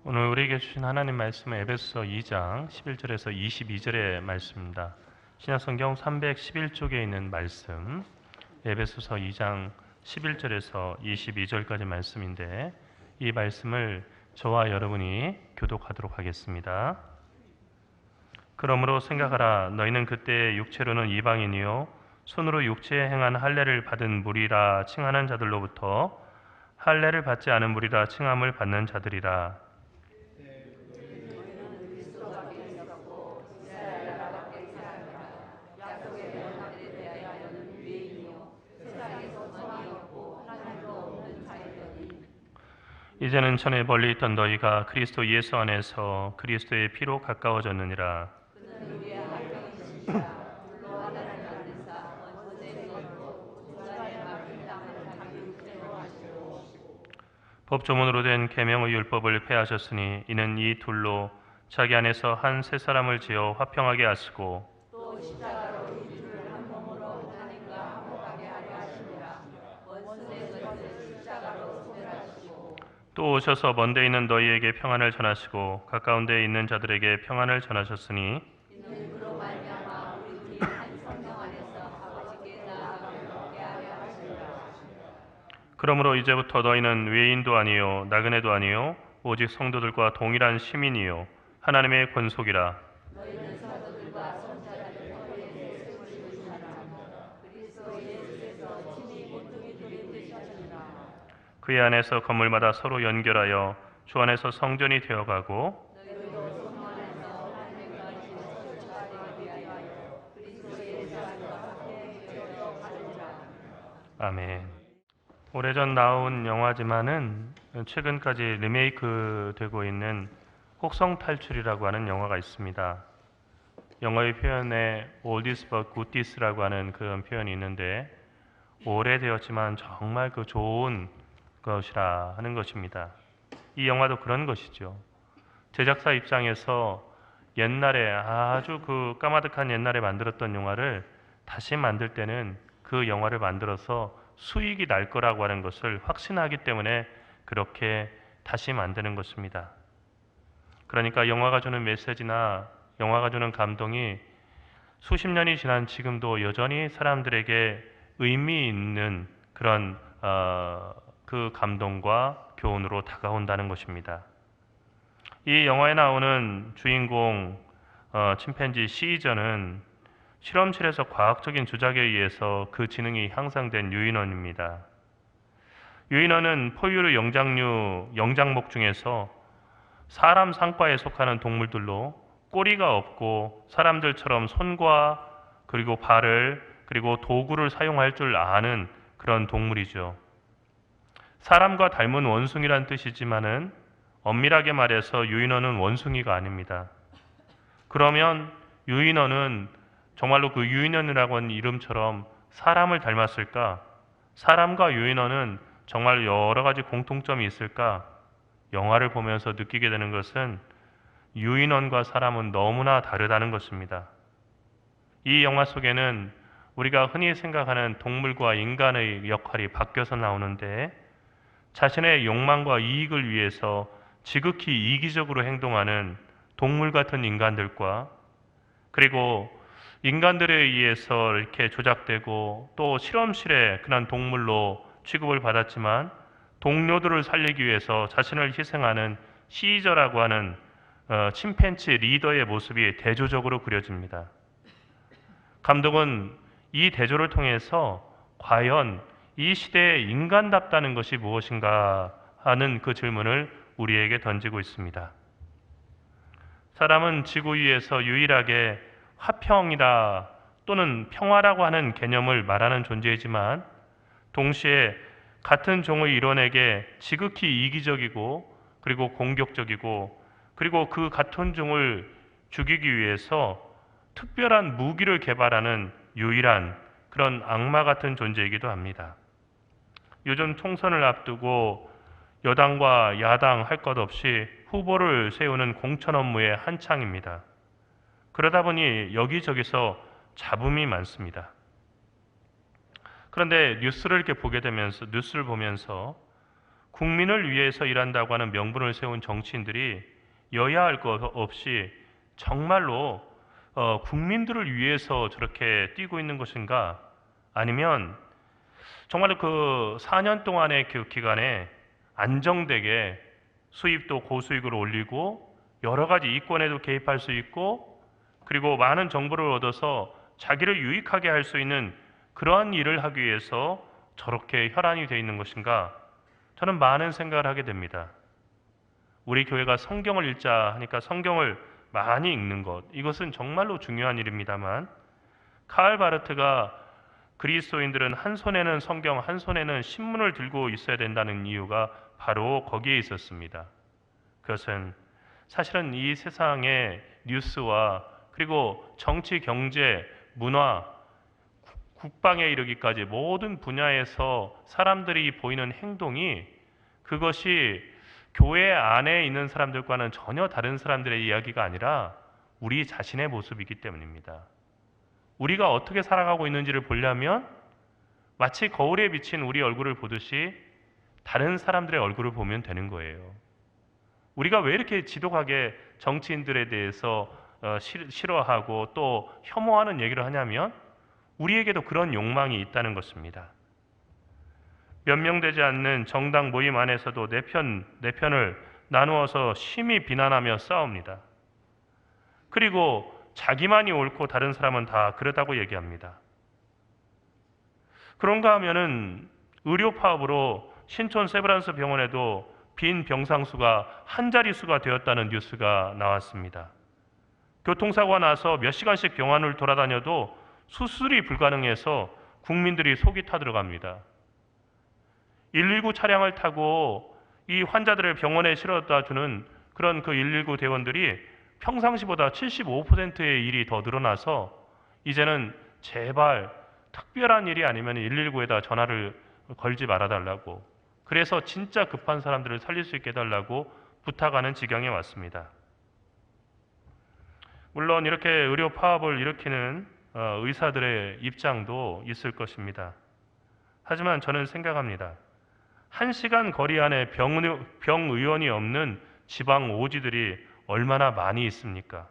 오늘 우리에게 주신 하나님 말씀은 에베소서 2장 11절에서 22절의 말씀입니다. 신약성경 311쪽에 있는 말씀, 에베소서 2장 11절에서 22절까지 말씀인데, 이 말씀을 저와 여러분이 교독하도록 하겠습니다. 그러므로 생각하라. 너희는 그때 육체로는 이방인이요 손으로 육체에 행한 할례를 받은 무리라 칭하는 자들로부터 할례를 받지 않은 무리라 칭함을 받는 자들이라. 이제는 전에 멀리 있던 너희가 그리스도 예수 안에서 그리스도의 피로 가까워졌느니라. 법조문으로 된 계명의 율법을 폐하셨으니 이는 이 둘로 자기 안에서 한 새 사람을 지어 화평하게 하시고 또 십자가로 이 둘을 한 몸으로 하나님과 화목하게 하려 하시니라. 원수된 것을 십자가로 소멸하시고 또 오셔서 먼데 있는 너희에게 평안을 전하시고 가까운 데에 있는 자들에게 평안을 전하셨으니 이는 그로 말미암아 우리 둘이 한 성령 안에서 아버지께 나아가게 하려 하시니라. 그러므로 이제부터 너희는 외인도 아니요 나그네도 아니요 오직 성도들과 동일한 시민이요 하나님의 권속이라. 너희는 사도들과 선자들의 허리에 세우심을 입은 사람 그리스도 예수께서 친히 모퉁이 돌이 되셨느니라. 그의 안에서 건물마다 서로 연결하여 주 안에서 성전이 되어가고 너희도 성령 안에서 하나님과 그리스도 교차되기 위하여 그리스도의 예수와 함께 되어 가느니라. 아멘. 오래전 나온 영화지만은 최근까지 리메이크 되고 있는 혹성 탈출이라고 하는 영화가 있습니다. 영어의 표현에 oldies but goodies라고 하는 그런 표현이 있는데, 오래되었지만 정말 그 좋은 것이라 하는 것입니다. 이 영화도 그런 것이죠. 제작사 입장에서 옛날에 아주 그 까마득한 옛날에 만들었던 영화를 다시 만들 때는 그 영화를 만들어서 수익이 날 거라고 하는 것을 확신하기 때문에 그렇게 다시 만드는 것입니다. 그러니까 영화가 주는 메시지나 영화가 주는 감동이 수십 년이 지난 지금도 여전히 사람들에게 의미 있는 그런 그 감동과 교훈으로 다가온다는 것입니다. 이 영화에 나오는 주인공 침팬지 시저는 실험실에서 과학적인 조작에 의해서 그 지능이 향상된 유인원입니다. 유인원은 포유류 영장목 중에서 사람 상과에 속하는 동물들로 꼬리가 없고 사람들처럼 손과 그리고 발을 그리고 도구를 사용할 줄 아는 그런 동물이죠. 사람과 닮은 원숭이란 뜻이지만은 엄밀하게 말해서 유인원은 원숭이가 아닙니다. 그러면 유인원은 정말로 그 유인원이라고 하는 이름처럼 사람을 닮았을까? 사람과 유인원은 정말 여러 가지 공통점이 있을까? 영화를 보면서 느끼게 되는 것은 유인원과 사람은 너무나 다르다는 것입니다. 이 영화 속에는 우리가 흔히 생각하는 동물과 인간의 역할이 바뀌어서 나오는데, 자신의 욕망과 이익을 위해서 지극히 이기적으로 행동하는 동물 같은 인간들과, 그리고 인간들에 의해서 이렇게 조작되고 또 실험실에 그런 동물로 취급을 받았지만 동료들을 살리기 위해서 자신을 희생하는 시저라고 하는 침팬지 리더의 모습이 대조적으로 그려집니다. 감독은 이 대조를 통해서 과연 이 시대의 인간답다는 것이 무엇인가 하는 그 질문을 우리에게 던지고 있습니다. 사람은 지구 위에서 유일하게 화평이다 또는 평화라고 하는 개념을 말하는 존재이지만, 동시에 같은 종의 일원에게 지극히 이기적이고 그리고 공격적이고 그리고 그 같은 종을 죽이기 위해서 특별한 무기를 개발하는 유일한 그런 악마 같은 존재이기도 합니다. 요즘 총선을 앞두고 여당과 야당 할 것 없이 후보를 세우는 공천 업무에 한창입니다. 그러다 보니 여기저기서 잡음이 많습니다. 그런데 뉴스를 이렇게 보게 되면서, 뉴스를 보면서 국민을 위해서 일한다고 하는 명분을 세운 정치인들이 여야 할 것 없이 정말로 국민들을 위해서 저렇게 뛰고 있는 것인가? 아니면 정말로 그 4년 동안의 그 기간에 안정되게 수입도 고수익으로 올리고 여러 가지 이권에도 개입할 수 있고 그리고 많은 정보를 얻어서 자기를 유익하게 할 수 있는 그러한 일을 하기 위해서 저렇게 혈안이 되어 있는 것인가? 저는 많은 생각을 하게 됩니다. 우리 교회가 성경을 읽자 하니까 성경을 많이 읽는 것, 이것은 정말로 중요한 일입니다만 카을 바르트가 그리스도인들은 한 손에는 성경, 한 손에는 신문을 들고 있어야 된다는 이유가 바로 거기에 있었습니다. 그것은 사실은 이 세상의 뉴스와 그리고 정치, 경제, 문화, 국방에 이르기까지 모든 분야에서 사람들이 보이는 행동이 그것이 교회 안에 있는 사람들과는 전혀 다른 사람들의 이야기가 아니라 우리 자신의 모습이기 때문입니다. 우리가 어떻게 살아가고 있는지를 보려면 마치 거울에 비친 우리 얼굴을 보듯이 다른 사람들의 얼굴을 보면 되는 거예요. 우리가 왜 이렇게 지독하게 정치인들에 대해서 싫어하고 또 혐오하는 얘기를 하냐면 우리에게도 그런 욕망이 있다는 것입니다. 몇 명 되지 않는 정당 모임 안에서도 내 편을 나누어서 심히 비난하며 싸웁니다. 그리고 자기만이 옳고 다른 사람은 다 그러다고 얘기합니다. 그런가 하면은 의료 파업으로 신촌 세브란스 병원에도 빈 병상수가 한 자릿수가 되었다는 뉴스가 나왔습니다. 교통사고가 나서 몇 시간씩 병원을 돌아다녀도 수술이 불가능해서 국민들이 속이 타들어갑니다. 119 차량을 타고 이 환자들을 병원에 실어다 주는 그런 그 119 대원들이 평상시보다 75%의 일이 더 늘어나서 이제는 제발 특별한 일이 아니면 119에다 전화를 걸지 말아달라고, 그래서 진짜 급한 사람들을 살릴 수 있게 해달라고 부탁하는 지경에 왔습니다. 물론 이렇게 의료 파업을 일으키는 의사들의 입장도 있을 것입니다. 하지만 저는 생각합니다. 1시간 거리 안에 병의원이 없는 지방 오지들이 얼마나 많이 있습니까?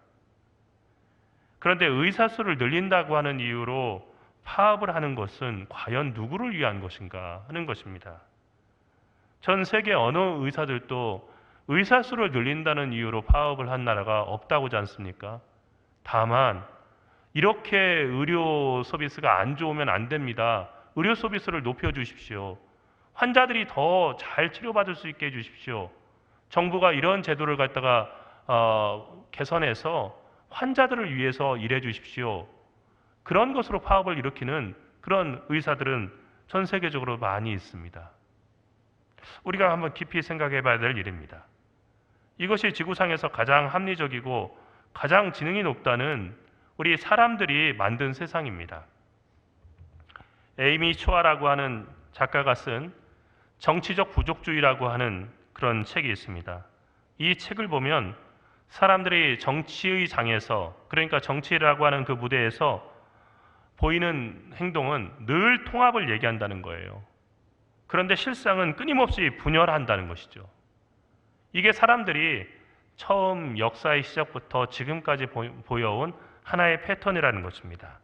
그런데 의사 수를 늘린다고 하는 이유로 파업을 하는 것은 과연 누구를 위한 것인가 하는 것입니다. 전 세계 어느 의사들도 의사 수를 늘린다는 이유로 파업을 한 나라가 없다고 하지 않습니까? 다만 이렇게 의료 서비스가 안 좋으면 안 됩니다. 의료 서비스를 높여주십시오. 환자들이 더 잘 치료받을 수 있게 해주십시오. 정부가 이런 제도를 갖다가 개선해서 환자들을 위해서 일해 주십시오. 그런 것으로 파업을 일으키는 그런 의사들은 전 세계적으로 많이 있습니다. 우리가 한번 깊이 생각해 봐야 될 일입니다. 이것이 지구상에서 가장 합리적이고 가장 지능이 높다는 우리 사람들이 만든 세상입니다. 에이미 초아라고 하는 작가가 쓴 정치적 부족주의라고 하는 그런 책이 있습니다. 이 책을 보면 사람들이 정치의 장에서, 그러니까 정치라고 하는 그 무대에서 보이는 행동은 늘 통합을 얘기한다는 거예요. 그런데 실상은 끊임없이 분열한다는 것이죠. 이게 사람들이 처음 역사의 시작부터 지금까지 보여온 하나의 패턴이라는 것입니다.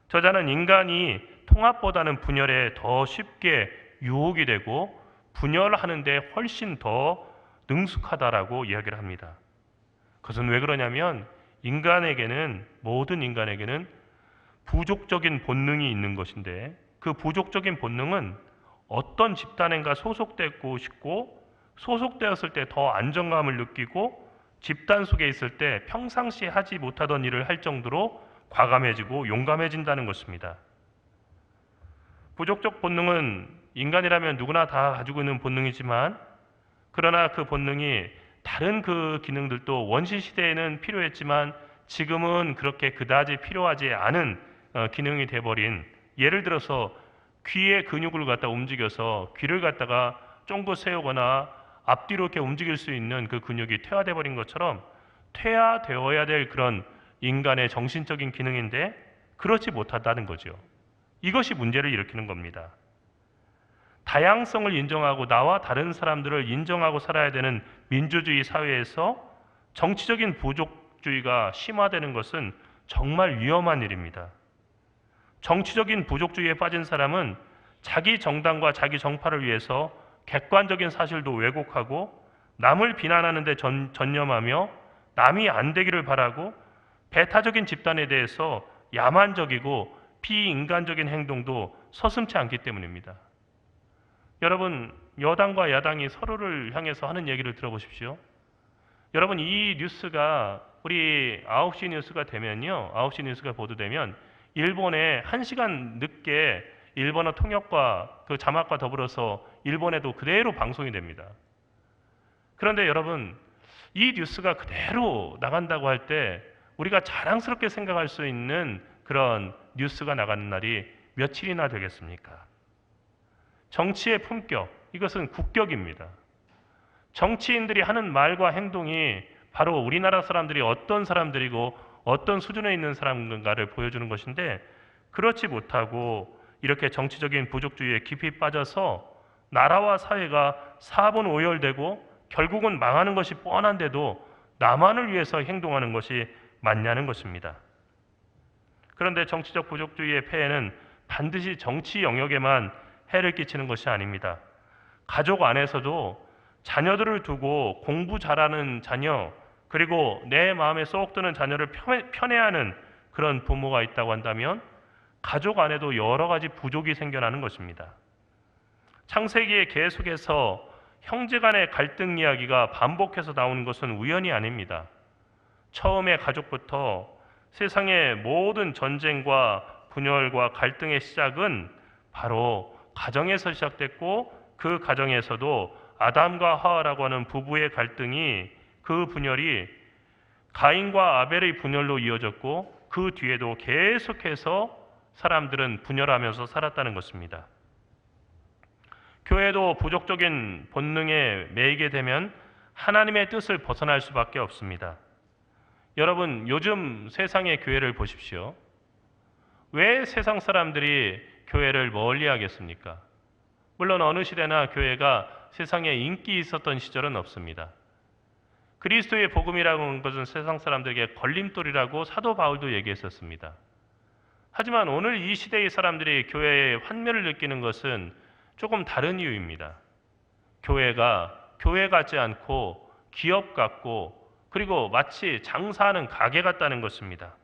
저자는 인간이 통합보다는 분열에 더 쉽게 유혹이 되고 분열하는데 훨씬 더 능숙하다라고 이야기를 합니다. 그것은 왜 그러냐면 모든 인간에게는 부족적인 본능이 있는 것인데 그 부족적인 본능은 어떤 집단인가 소속되고 싶고 소속되었을 때 더 안정감을 느끼고 집단 속에 있을 때 평상시에 하지 못하던 일을 할 정도로 과감해지고 용감해진다는 것입니다. 부족적 본능은 인간이라면 누구나 다 가지고 있는 본능이지만 그러나 그 본능이 다른 그 기능들도 원시 시대에는 필요했지만 지금은 그렇게 그다지 필요하지 않은 기능이 돼버린, 예를 들어서 귀의 근육을 갖다 움직여서 귀를 갖다가 쫑긋 세우거나 앞뒤로 이렇게 움직일 수 있는 그 근육이 퇴화돼 버린 것처럼 퇴화되어야 될 그런 인간의 정신적인 기능인데 그렇지 못하다는 거죠. 이것이 문제를 일으키는 겁니다. 다양성을 인정하고 나와 다른 사람들을 인정하고 살아야 되는 민주주의 사회에서 정치적인 부족주의가 심화되는 것은 정말 위험한 일입니다. 정치적인 부족주의에 빠진 사람은 자기 정당과 자기 정파를 위해서 객관적인 사실도 왜곡하고 남을 비난하는 데 전념하며 남이 안 되기를 바라고 배타적인 집단에 대해서 야만적이고 비인간적인 행동도 서슴지 않기 때문입니다. 여러분, 여당과 야당이 서로를 향해서 하는 얘기를 들어보십시오. 여러분, 이 뉴스가 우리 9시 뉴스가 되면요, 9시 뉴스가 보도되면 일본에 1시간 늦게 일본어 통역과 그 자막과 더불어서 일본에도 그대로 방송이 됩니다. 그런데 여러분, 이 뉴스가 그대로 나간다고 할 때 우리가 자랑스럽게 생각할 수 있는 그런 뉴스가 나가는 날이 며칠이나 되겠습니까? 정치의 품격, 이것은 국격입니다. 정치인들이 하는 말과 행동이 바로 우리나라 사람들이 어떤 사람들이고 어떤 수준에 있는 사람인가를 보여주는 것인데, 그렇지 못하고 이렇게 정치적인 부족주의에 깊이 빠져서 나라와 사회가 사분 오열되고 결국은 망하는 것이 뻔한데도 나만을 위해서 행동하는 것이 맞냐는 것입니다. 그런데 정치적 부족주의의 폐해는 반드시 정치 영역에만 해를 끼치는 것이 아닙니다. 가족 안에서도 자녀들을 두고 공부 잘하는 자녀, 그리고 내 마음에 쏙 드는 자녀를 편애하는 그런 부모가 있다고 한다면 가족 안에도 여러 가지 부족이 생겨나는 것입니다. 창세기에 계속해서 형제 간의 갈등 이야기가 반복해서 나오는 것은 우연이 아닙니다. 처음에 가족부터 세상의 모든 전쟁과 분열과 갈등의 시작은 바로 가정에서 시작됐고, 그 가정에서도 아담과 하와라고 하는 부부의 갈등이, 그 분열이 가인과 아벨의 분열로 이어졌고, 그 뒤에도 계속해서 사람들은 분열하면서 살았다는 것입니다. 교회도 부족적인 본능에 매이게 되면 하나님의 뜻을 벗어날 수밖에 없습니다. 여러분, 요즘 세상의 교회를 보십시오. 왜 세상 사람들이 교회를 멀리 하겠습니까? 물론 어느 시대나 교회가 세상에 인기 있었던 시절은 없습니다. 그리스도의 복음이라고 하는 것은 세상 사람들에게 걸림돌이라고 사도 바울도 얘기했었습니다. 하지만 오늘 이 시대의 사람들이 교회의 환멸을 느끼는 것은 조금 다른 이유입니다. 교회가 교회 같지 않고 기업 같고, 그리고 마치 장사하는 가게 같다는 것입니다.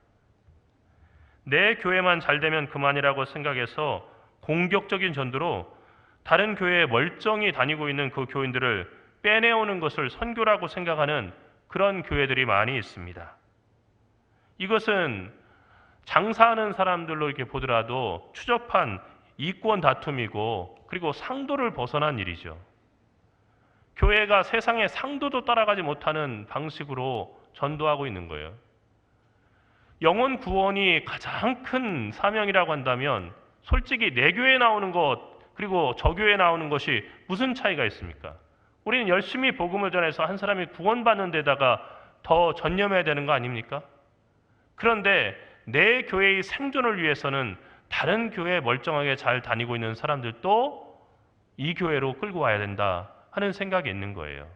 내 교회만 잘 되면 그만이라고 생각해서 공격적인 전도로 다른 교회에 멀쩡히 다니고 있는 그 교인들을 빼내오는 것을 선교라고 생각하는 그런 교회들이 많이 있습니다. 이것은 장사하는 사람들로 이렇게 보더라도 추접한 이권 다툼이고, 그리고 상도를 벗어난 일이죠. 교회가 세상의 상도도 따라가지 못하는 방식으로 전도하고 있는 거예요. 영혼 구원이 가장 큰 사명이라고 한다면 솔직히 내 교회에 나오는 것 그리고 저 교회에 나오는 것이 무슨 차이가 있습니까? 우리는 열심히 복음을 전해서 한 사람이 구원받는 데다가 더 전념해야 되는 거 아닙니까? 그런데 내 교회의 생존을 위해서는 다른 교회에 멀쩡하게 잘 다니고 있는 사람들도 이 교회로 끌고 와야 된다 하는 생각이 있는 거예요.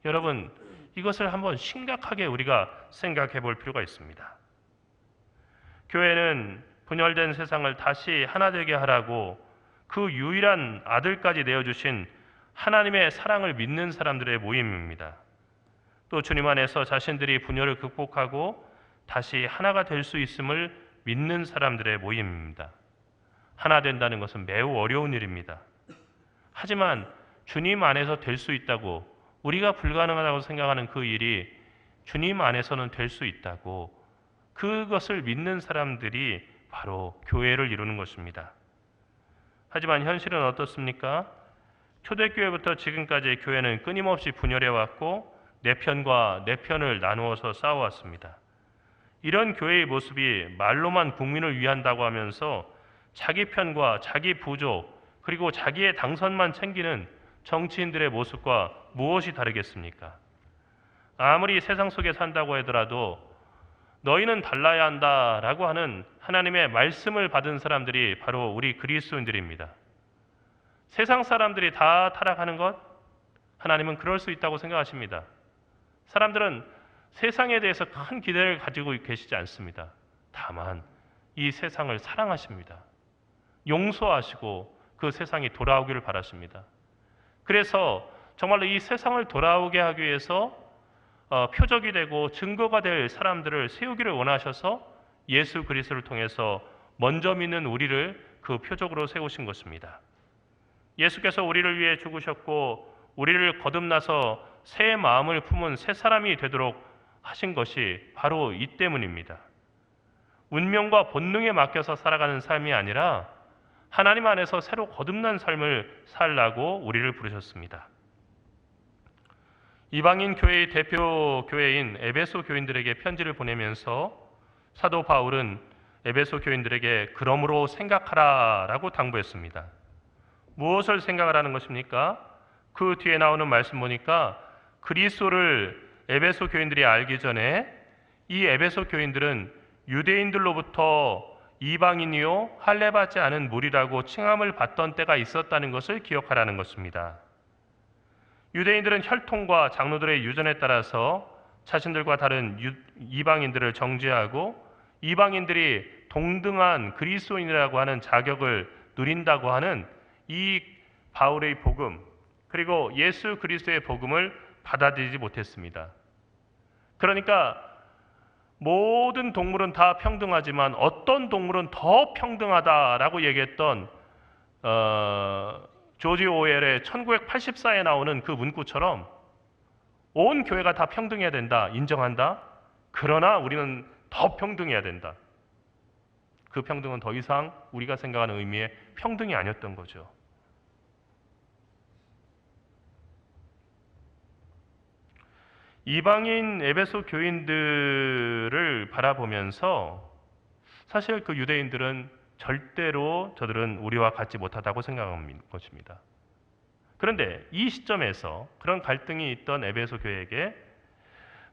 여러분, 이것을 한번 심각하게 우리가 생각해 볼 필요가 있습니다. 교회는 분열된 세상을 다시 하나 되게 하라고 그 유일한 아들까지 내어주신 하나님의 사랑을 믿는 사람들의 모임입니다. 또 주님 안에서 자신들이 분열을 극복하고 다시 하나가 될 수 있음을 믿는 사람들의 모임입니다. 하나 된다는 것은 매우 어려운 일입니다. 하지만 주님 안에서 될 수 있다고, 우리가 불가능하다고 생각하는 그 일이 주님 안에서는 될 수 있다고, 그것을 믿는 사람들이 바로 교회를 이루는 것입니다. 하지만 현실은 어떻습니까? 초대교회부터 지금까지 교회는 끊임없이 분열해왔고 내 편과 내 편을 나누어서 싸워왔습니다. 이런 교회의 모습이 말로만 국민을 위한다고 하면서 자기 편과 자기 부족 그리고 자기의 당선만 챙기는 정치인들의 모습과 무엇이 다르겠습니까? 아무리 세상 속에 산다고 하더라도 너희는 달라야 한다라고 하는 하나님의 말씀을 받은 사람들이 바로 우리 그리스도인들입니다. 세상 사람들이 다 타락하는 것? 하나님은 그럴 수 있다고 생각하십니다. 사람들은 세상에 대해서 큰 기대를 가지고 계시지 않습니다. 다만 이 세상을 사랑하십니다. 용서하시고 그 세상이 돌아오기를 바라십니다. 그래서 정말로 이 세상을 돌아오게 하기 위해서 표적이 되고 증거가 될 사람들을 세우기를 원하셔서 예수 그리스도를 통해서 먼저 믿는 우리를 그 표적으로 세우신 것입니다. 예수께서 우리를 위해 죽으셨고 우리를 거듭나서 새 마음을 품은 새 사람이 되도록 하신 것이 바로 이 때문입니다. 운명과 본능에 맡겨서 살아가는 삶이 아니라 하나님 안에서 새로 거듭난 삶을 살라고 우리를 부르셨습니다. 이방인 교회의 대표 교회인 에베소 교인들에게 편지를 보내면서 사도 바울은 에베소 교인들에게 그러므로 생각하라라고 당부했습니다. 무엇을 생각하라는 것입니까? 그 뒤에 나오는 말씀 보니까 그리스도를 에베소 교인들이 알기 전에 이 에베소 교인들은 유대인들로부터 이방인이요 할례받지 않은 무리라고 칭함을 받던 때가 있었다는 것을 기억하라는 것입니다. 유대인들은 혈통과 장로들의 유전에 따라서 자신들과 다른 이방인들을 정죄하고 이방인들이 동등한 그리스도인이라고 하는 자격을 누린다고 하는 이 바울의 복음, 그리고 예수 그리스도의 복음을 받아들이지 못했습니다. 그러니까 모든 동물은 다 평등하지만 어떤 동물은 더 평등하다라고 얘기했던 조지 오웰의 1984에 나오는 그 문구처럼 온 교회가 다 평등해야 된다, 인정한다. 그러나 우리는 더 평등해야 된다. 그 평등은 더 이상 우리가 생각하는 의미의 평등이 아니었던 거죠. 이방인 에베소 교인들을 바라보면서 사실 그 유대인들은 절대로 저들은 우리와 같지 못하다고 생각한 것입니다. 그런데 이 시점에서 그런 갈등이 있던 에베소 교회에게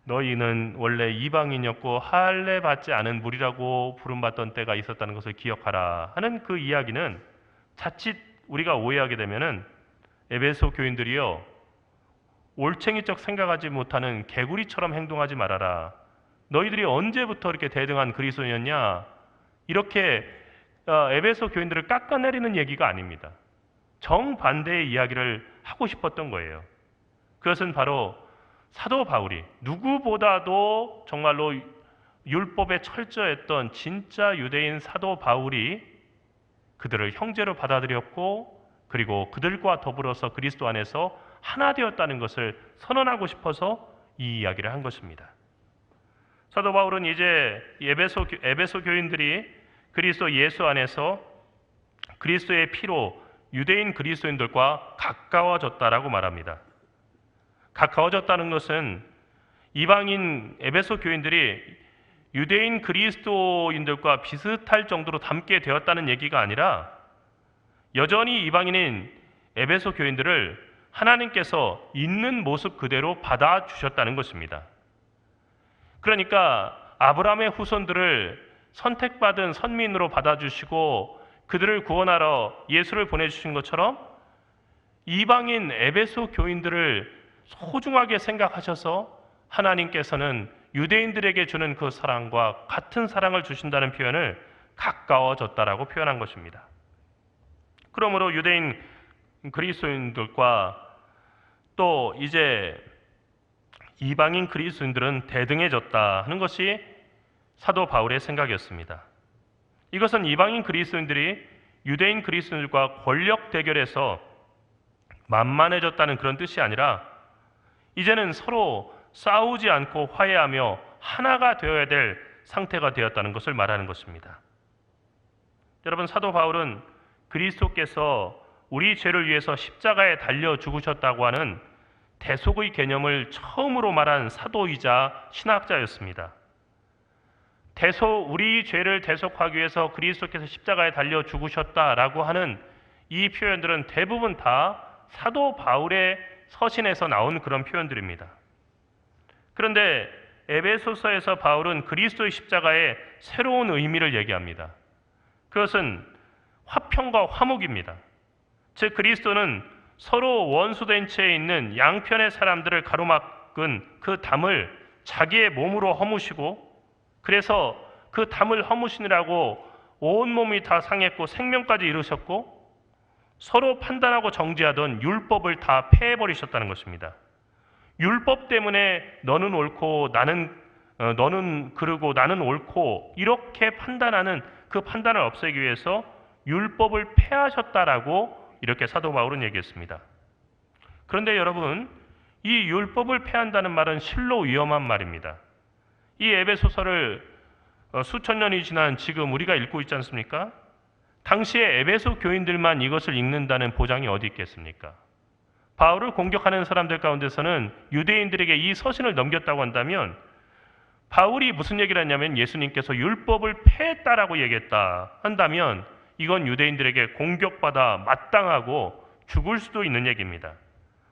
너희는 원래 이방인이었고 할례 받지 않은 무리라고 부름받던 때가 있었다는 것을 기억하라 하는 그 이야기는 자칫 우리가 오해하게 되면은 에베소 교인들이요 올챙이적 생각하지 못하는 개구리처럼 행동하지 말아라. 너희들이 언제부터 이렇게 대등한 그리스도인이었냐? 이렇게 에베소 교인들을 깎아내리는 얘기가 아닙니다. 정반대의 이야기를 하고 싶었던 거예요. 그것은 바로 사도 바울이 누구보다도 정말로 율법에 철저했던 진짜 유대인 사도 바울이 그들을 형제로 받아들였고 그리고 그들과 더불어서 그리스도 안에서 하나 되었다는 것을 선언하고 싶어서 이 이야기를 한 것입니다. 사도 바울은 이제 에베소 교인들이 그리스도 예수 안에서 그리스도의 피로 유대인 그리스도인들과 가까워졌다라고 말합니다. 가까워졌다는 것은 이방인 에베소 교인들이 유대인 그리스도인들과 비슷할 정도로 닮게 되었다는 얘기가 아니라 여전히 이방인인 에베소 교인들을 하나님께서 있는 모습 그대로 받아주셨다는 것입니다. 그러니까 아브라함의 후손들을 선택받은 선민으로 받아주시고 그들을 구원하러 예수를 보내주신 것처럼 이방인 에베소 교인들을 소중하게 생각하셔서 하나님께서는 유대인들에게 주는 그 사랑과 같은 사랑을 주신다는 표현을 가까워졌다라고 표현한 것입니다. 그러므로 유대인 그리스도인들과 또 이제 이방인 그리스도인들은 대등해졌다 하는 것이 사도 바울의 생각이었습니다. 이것은 이방인 그리스도인들이 유대인 그리스도인들과 권력 대결에서 만만해졌다는 그런 뜻이 아니라 이제는 서로 싸우지 않고 화해하며 하나가 되어야 될 상태가 되었다는 것을 말하는 것입니다. 여러분, 사도 바울은 그리스도께서 우리 죄를 위해서 십자가에 달려 죽으셨다고 하는 대속의 개념을 처음으로 말한 사도이자 신학자였습니다. 우리 죄를 대속하기 위해서 그리스도께서 십자가에 달려 죽으셨다라고 하는 이 표현들은 대부분 다 사도 바울의 서신에서 나온 그런 표현들입니다. 그런데 에베소서에서 바울은 그리스도의 십자가의 새로운 의미를 얘기합니다. 그것은 화평과 화목입니다. 즉 그리스도는 서로 원수된 채 있는 양편의 사람들을 가로막은 그 담을 자기의 몸으로 허무시고, 그래서 그 담을 허무시느라고 온몸이 다 상했고 생명까지 이루셨고, 서로 판단하고 정죄하던 율법을 다 폐해버리셨다는 것입니다. 율법 때문에 너는 옳고 너는 그르고 나는 옳고 이렇게 판단하는 그 판단을 없애기 위해서 율법을 폐하셨다라고 이렇게 사도 바울은 얘기했습니다. 그런데 여러분, 이 율법을 폐한다는 말은 실로 위험한 말입니다. 이 에베소서를 수천 년이 지난 지금 우리가 읽고 있지 않습니까? 당시에 에베소 교인들만 이것을 읽는다는 보장이 어디 있겠습니까? 바울을 공격하는 사람들 가운데서는 유대인들에게 이 서신을 넘겼다고 한다면 바울이 무슨 얘기를 했냐면 예수님께서 율법을 폐했다라고 얘기했다 한다면 이건 유대인들에게 공격받아 마땅하고 죽을 수도 있는 얘기입니다.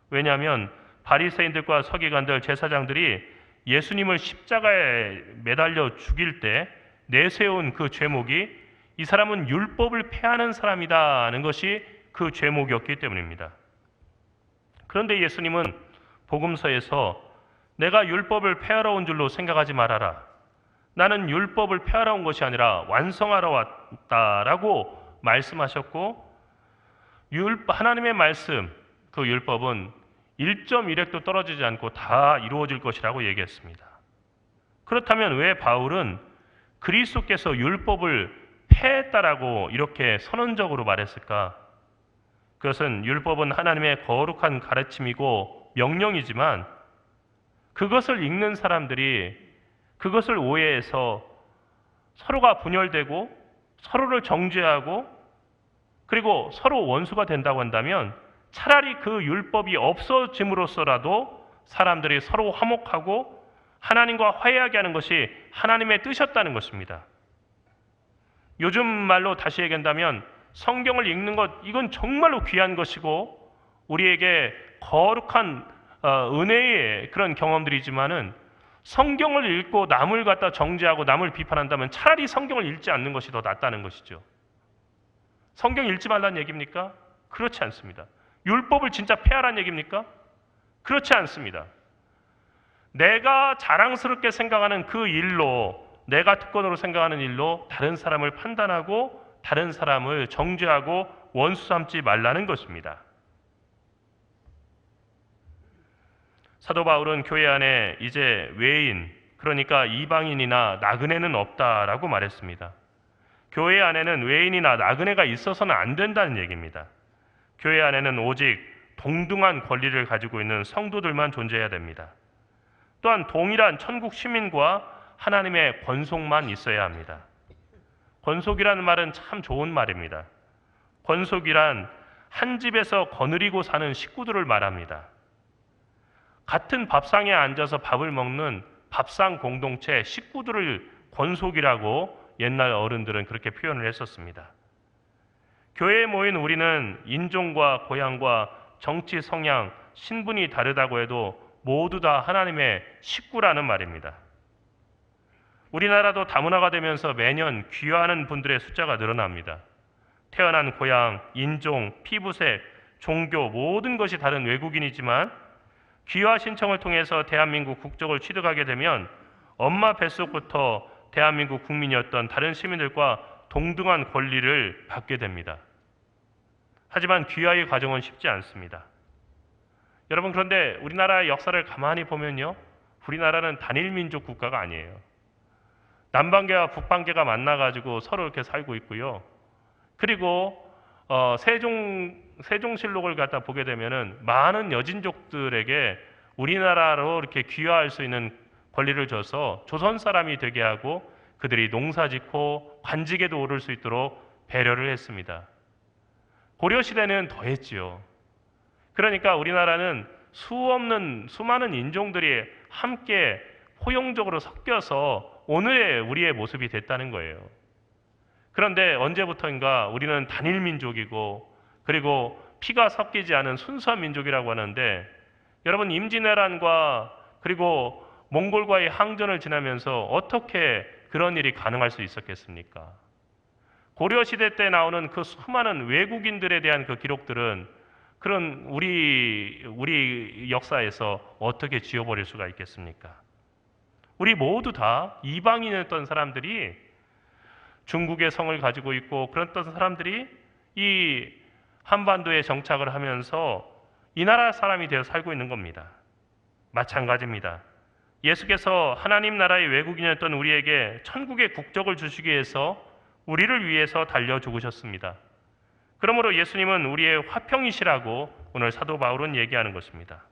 왜냐하면 바리새인들과 서기관들, 제사장들이 예수님을 십자가에 매달려 죽일 때 내세운 그 죄목이 이 사람은 율법을 폐하는 사람이다는 것이 그 죄목이었기 때문입니다. 그런데 예수님은 복음서에서 내가 율법을 폐하러 온 줄로 생각하지 말아라. 나는 율법을 폐하러 온 것이 아니라 완성하러 왔다라고 말씀하셨고, 하나님의 말씀, 그 율법은 1.1획도 떨어지지 않고 다 이루어질 것이라고 얘기했습니다. 그렇다면 왜 바울은 그리스도께서 율법을 폐했다라고 이렇게 선언적으로 말했을까? 그것은 율법은 하나님의 거룩한 가르침이고 명령이지만 그것을 읽는 사람들이 그것을 오해해서 서로가 분열되고 서로를 정죄하고 그리고 서로 원수가 된다고 한다면 차라리 그 율법이 없어짐으로써라도 사람들이 서로 화목하고 하나님과 화해하게 하는 것이 하나님의 뜻이었다는 것입니다. 요즘 말로 다시 얘기한다면 성경을 읽는 것, 이건 정말로 귀한 것이고 우리에게 거룩한 은혜의 그런 경험들이지만은 성경을 읽고 남을 갖다 정죄하고 남을 비판한다면 차라리 성경을 읽지 않는 것이 더 낫다는 것이죠. 성경 읽지 말라는 얘기입니까? 그렇지 않습니다. 율법을 진짜 폐하라는 얘기입니까? 그렇지 않습니다. 내가 자랑스럽게 생각하는 그 일로, 내가 특권으로 생각하는 일로 다른 사람을 판단하고 다른 사람을 정죄하고 원수 삼지 말라는 것입니다. 사도 바울은 교회 안에 이제 외인, 그러니까 이방인이나 나그네는 없다라고 말했습니다. 교회 안에는 외인이나 나그네가 있어서는 안 된다는 얘기입니다. 교회 안에는 오직 동등한 권리를 가지고 있는 성도들만 존재해야 됩니다. 또한 동일한 천국 시민과 하나님의 권속만 있어야 합니다. 권속이라는 말은 참 좋은 말입니다. 권속이란 한 집에서 거느리고 사는 식구들을 말합니다. 같은 밥상에 앉아서 밥을 먹는 밥상 공동체 식구들을 권속이라고 옛날 어른들은 그렇게 표현을 했었습니다. 교회에 모인 우리는 인종과 고향과 정치 성향, 신분이 다르다고 해도 모두 다 하나님의 식구라는 말입니다. 우리나라도 다문화가 되면서 매년 귀화하는 분들의 숫자가 늘어납니다. 태어난 고향, 인종, 피부색, 종교 모든 것이 다른 외국인이지만 귀화 신청을 통해서 대한민국 국적을 취득하게 되면 엄마 뱃속부터 대한민국 국민이었던 다른 시민들과 동등한 권리를 받게 됩니다. 하지만 귀화의 과정은 쉽지 않습니다. 여러분, 그런데 우리나라의 역사를 가만히 보면요, 우리나라는 단일 민족 국가가 아니에요. 남방계와 북방계가 만나가지고 서로 이렇게 살고 있고요. 그리고 세종실록을 갖다 보게 되면은 많은 여진족들에게 우리나라로 이렇게 귀화할 수 있는 권리를 줘서 조선 사람이 되게 하고 그들이 농사짓고 관직에도 오를 수 있도록 배려를 했습니다. 고려 시대는 더했지요. 그러니까 우리나라는 수많은 인종들이 함께 포용적으로 섞여서 오늘의 우리의 모습이 됐다는 거예요. 그런데 언제부터인가 우리는 단일 민족이고 그리고 피가 섞이지 않은 순수한 민족이라고 하는데, 여러분, 임진왜란과 그리고 몽골과의 항전을 지나면서 어떻게 그런 일이 가능할 수 있었겠습니까? 고려 시대 때 나오는 그 수많은 외국인들에 대한 그 기록들은 그런 우리 역사에서 어떻게 지워버릴 수가 있겠습니까? 우리 모두 다 이방인이었던 사람들이 중국의 성을 가지고 있고 그랬던 사람들이 이 한반도에 정착을 하면서 이 나라 사람이 되어 살고 있는 겁니다. 마찬가지입니다. 예수께서 하나님 나라의 외국인이었던 우리에게 천국의 국적을 주시기 위해서 우리를 위해서 달려 죽으셨습니다. 그러므로 예수님은 우리의 화평이시라고 오늘 사도 바울은 얘기하는 것입니다.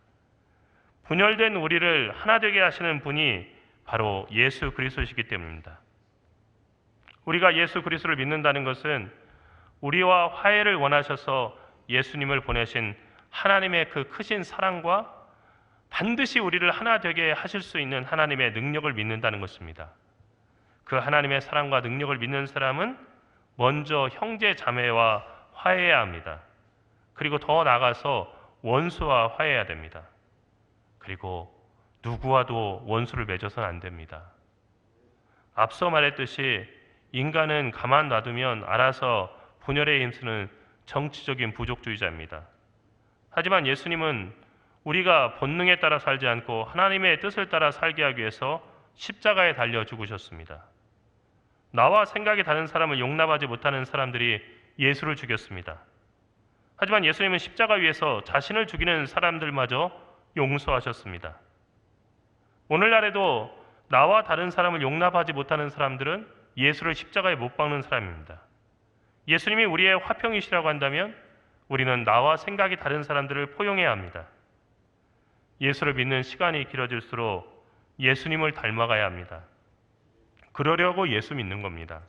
분열된 우리를 하나 되게 하시는 분이 바로 예수 그리스도이시기 때문입니다. 우리가 예수 그리스도를 믿는다는 것은 우리와 화해를 원하셔서 예수님을 보내신 하나님의 그 크신 사랑과 반드시 우리를 하나 되게 하실 수 있는 하나님의 능력을 믿는다는 것입니다. 그 하나님의 사랑과 능력을 믿는 사람은 먼저 형제 자매와 화해해야 합니다. 그리고 더 나아가서 원수와 화해해야 됩니다. 그리고 누구와도 원수를 맺어서는 안 됩니다. 앞서 말했듯이 인간은 가만 놔두면 알아서 분열에 힘쓰는 정치적인 부족주의자입니다. 하지만 예수님은 우리가 본능에 따라 살지 않고 하나님의 뜻을 따라 살게 하기 위해서 십자가에 달려 죽으셨습니다. 나와 생각이 다른 사람을 용납하지 못하는 사람들이 예수를 죽였습니다. 하지만 예수님은 십자가 위에서 자신을 죽이는 사람들마저 용서하셨습니다. 오늘날에도 나와 다른 사람을 용납하지 못하는 사람들은 예수를 십자가에 못 박는 사람입니다. 예수님이 우리의 화평이시라고 한다면 우리는 나와 생각이 다른 사람들을 포용해야 합니다. 예수를 믿는 시간이 길어질수록 예수님을 닮아가야 합니다. 그러려고 예수 믿는 겁니다.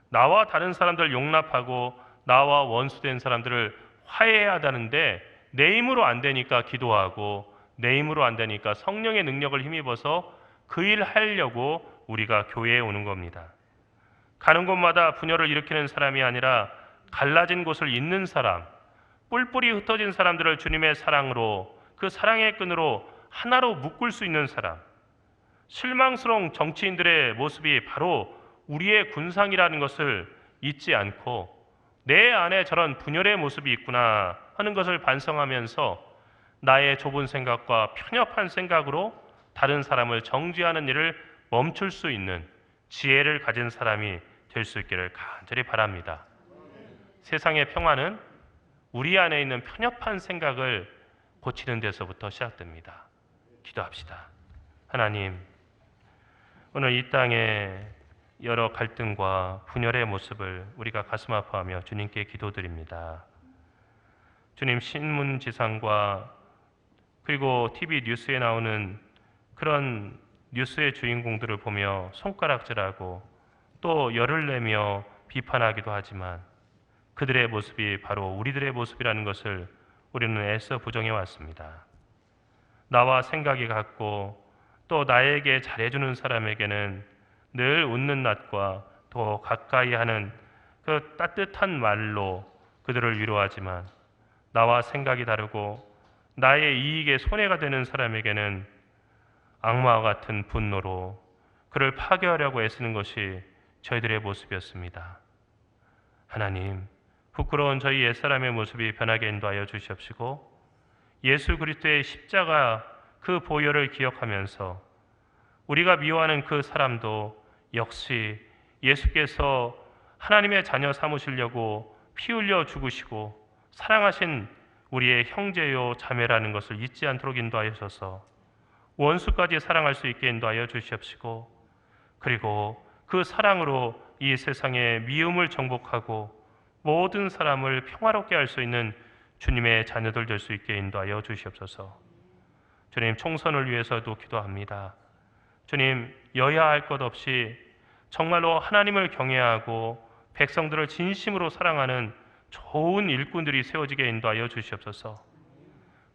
나와 다른 사람들을 용납하고 나와 원수된 사람들을 화해해야 하다는데 내 힘으로 안 되니까 기도하고 내 힘으로 안 되니까 성령의 능력을 힘입어서 그 일 하려고 우리가 교회에 오는 겁니다. 가는 곳마다 분열을 일으키는 사람이 아니라 갈라진 곳을 잇는 사람, 뿔뿔이 흩어진 사람들을 주님의 사랑으로 그 사랑의 끈으로 하나로 묶을 수 있는 사람, 실망스러운 정치인들의 모습이 바로 우리의 군상이라는 것을 잊지 않고 내 안에 저런 분열의 모습이 있구나 하는 것을 반성하면서 나의 좁은 생각과 편협한 생각으로 다른 사람을 정죄하는 일을 멈출 수 있는 지혜를 가진 사람이 될 수 있기를 간절히 바랍니다. 세상의 평화는 우리 안에 있는 편협한 생각을 고치는 데서부터 시작됩니다. 기도합시다. 하나님, 오늘 이 땅에 여러 갈등과 분열의 모습을 우리가 가슴 아파하며 주님께 기도드립니다. 주님, 신문지상과 그리고 TV 뉴스에 나오는 그런 뉴스의 주인공들을 보며 손가락질하고 또 열을 내며 비판하기도 하지만 그들의 모습이 바로 우리들의 모습이라는 것을 우리는 애써 부정해 왔습니다. 나와 생각이 같고 또 나에게 잘해주는 사람에게는 늘 웃는 낯과 더 가까이 하는 그 따뜻한 말로 그들을 위로하지만 나와 생각이 다르고 나의 이익에 손해가 되는 사람에게는 악마와 같은 분노로 그를 파괴하려고 애쓰는 것이 저희들의 모습이었습니다. 하나님, 부끄러운 저희 옛사람의 모습이 변하게 인도하여 주시옵시고 예수 그리스도의 십자가 그 보혈을 기억하면서 우리가 미워하는 그 사람도 역시 예수께서 하나님의 자녀 삼으시려고 피 흘려 죽으시고 사랑하신 우리의 형제요 자매라는 것을 잊지 않도록 인도하셔서 원수까지 사랑할 수 있게 인도하여 주시옵시고 그리고 그 사랑으로 이 세상의 미움을 정복하고 모든 사람을 평화롭게 할 수 있는 주님의 자녀들 될 수 있게 인도하여 주시옵소서. 주님, 총선을 위해서도 기도합니다. 주님, 여야 할 것 없이 정말로 하나님을 경외하고 백성들을 진심으로 사랑하는 좋은 일꾼들이 세워지게 인도하여 주시옵소서.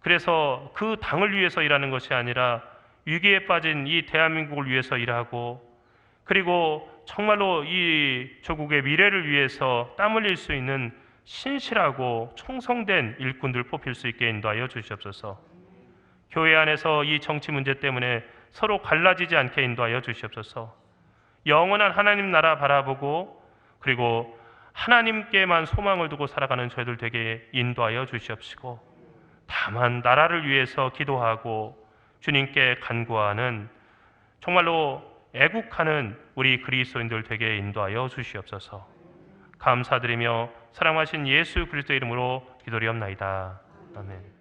그래서 그 당을 위해서 일하는 것이 아니라 위기에 빠진 이 대한민국을 위해서 일하고 그리고 정말로 이 조국의 미래를 위해서 땀 흘릴 수 있는 신실하고 충성된 일꾼들 뽑힐 수 있게 인도하여 주시옵소서. 교회 안에서 이 정치 문제 때문에 서로 갈라지지 않게 인도하여 주시옵소서. 영원한 하나님 나라 바라보고 그리고 하나님께만 소망을 두고 살아가는 저희들 되게 인도하여 주시옵시고, 다만 나라를 위해서 기도하고 주님께 간구하는 정말로 애국하는 우리 그리스도인들 되게 인도하여 주시옵소서. 감사드리며 사랑하신 예수 그리스도의 이름으로 기도리옵나이다. 아멘.